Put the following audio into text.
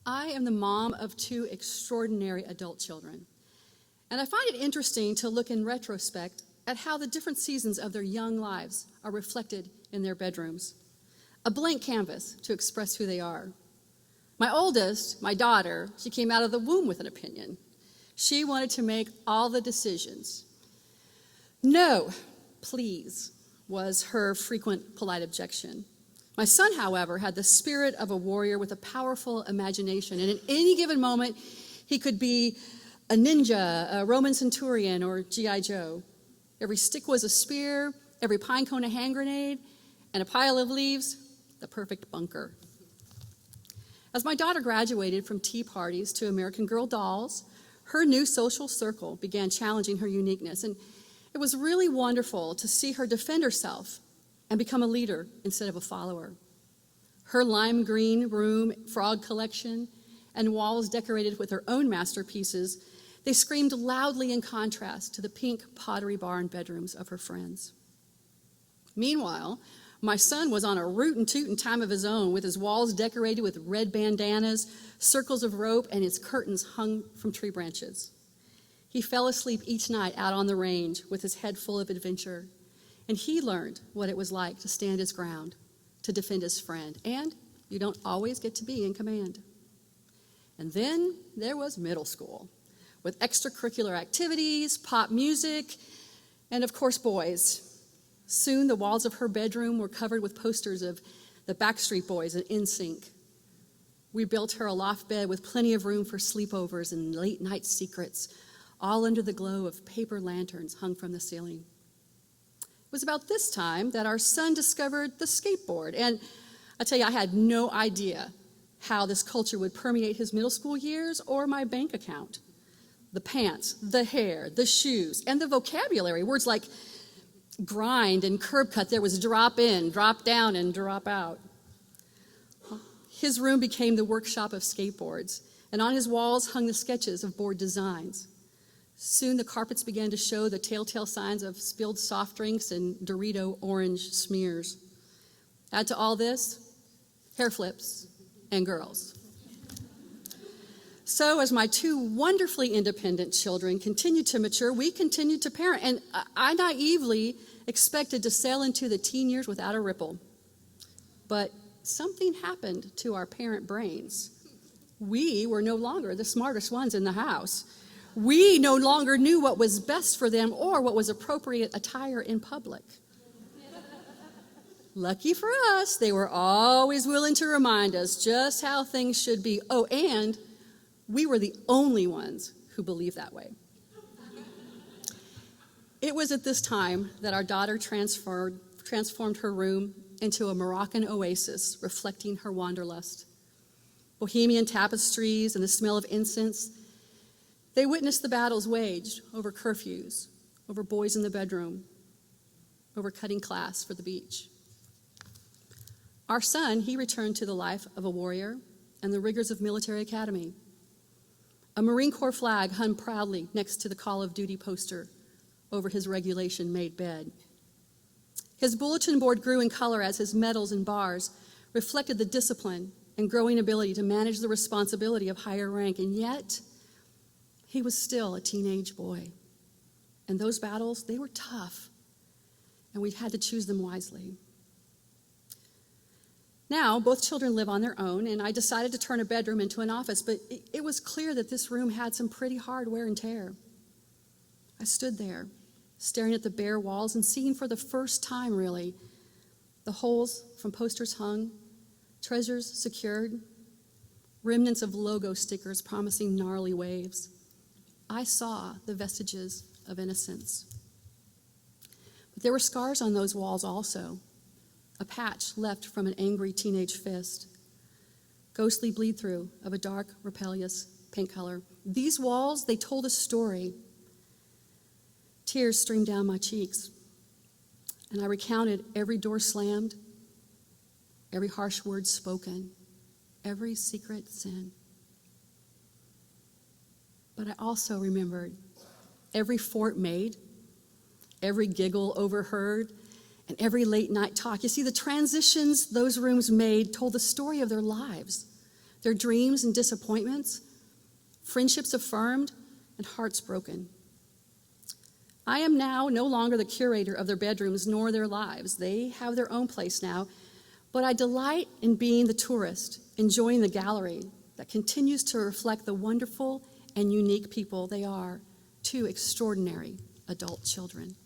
I am the mom of two extraordinary adult children, and I find it interesting to look in retrospect at how the different seasons of their young lives are reflected in their bedrooms. A blank canvas to express who they are. My oldest, my daughter, she came out of the womb with an opinion. She wanted to make all the decisions. No, please, was her frequent polite objection. My son, however, had the spirit of a warrior with a powerful imagination, and at any given moment, he could be a ninja, a Roman centurion, or G.I. Joe. Every stick was a spear, every pine cone a hand grenade, and a pile of leaves, the perfect bunker. As my daughter graduated from tea parties to American Girl dolls, her new social circle began challenging her uniqueness, and it was really wonderful to see her defend herself and become a leader instead of a follower. Her lime green room, frog collection, and walls decorated with her own masterpieces, they screamed loudly in contrast to the pink pottery barn bedrooms of her friends. Meanwhile, my son was on a rootin' tootin' time of his own, with his walls decorated with red bandanas, circles of rope, and his curtains hung from tree branches. He fell asleep each night out on the range with his head full of adventure, and he learned what it was like to stand his ground, to defend his friend, and you don't always get to be in command. And then there was middle school, with extracurricular activities, pop music, and of course boys. Soon the walls of her bedroom were covered with posters of the Backstreet Boys and NSYNC. We built her a loft bed with plenty of room for sleepovers and late night secrets, all under the glow of paper lanterns hung from the ceiling. It was about this time that our son discovered the skateboard, and I tell you, I had no idea how this culture would permeate his middle school years or my bank account. The pants, the hair, the shoes, and the vocabulary, words like grind and curb cut. There was drop in, drop down, and drop out. His room became the workshop of skateboards, and on his walls hung the sketches of board designs. Soon the carpets began to show the telltale signs of spilled soft drinks and Dorito orange smears. Add to all this, hair flips and girls. So as my two wonderfully independent children continued to mature, we continued to parent, and I naively expected to sail into the teen years without a ripple. But something happened to our parent brains. We were no longer the smartest ones in the house. We no longer knew what was best for them or what was appropriate attire in public. Lucky for us, they were always willing to remind us just how things should be. Oh, and we were the only ones who believed that way. It was at this time that our daughter transformed her room into a Moroccan oasis reflecting her wanderlust. Bohemian tapestries and the smell of incense, they witnessed the battles waged over curfews, over boys in the bedroom, over cutting class for the beach. Our son, he returned to the life of a warrior and the rigors of military academy. A Marine Corps flag hung proudly next to the Call of Duty poster over his regulation-made bed. His bulletin board grew in color as his medals and bars reflected the discipline and growing ability to manage the responsibility of higher rank, and yet he was still a teenage boy. And those battles, they were tough, and we had to choose them wisely. Now, both children live on their own, and I decided to turn a bedroom into an office, but it was clear that this room had some pretty hard wear and tear. I stood there, staring at the bare walls and seeing for the first time, really, the holes from posters hung, treasures secured, remnants of logo stickers promising gnarly waves. I saw the vestiges of innocence. But there were scars on those walls also. A patch left from an angry teenage fist. Ghostly bleed-through of a dark, rebellious pink color. These walls, they told a story. Tears streamed down my cheeks, and I recounted every door slammed, every harsh word spoken, every secret sin. But I also remembered every fort made, every giggle overheard, and every late night talk. You see, the transitions those rooms made told the story of their lives, their dreams and disappointments, friendships affirmed, and hearts broken. I am now no longer the curator of their bedrooms nor their lives. They have their own place now, but I delight in being the tourist, enjoying the gallery that continues to reflect the wonderful and unique people they are, two extraordinary adult children.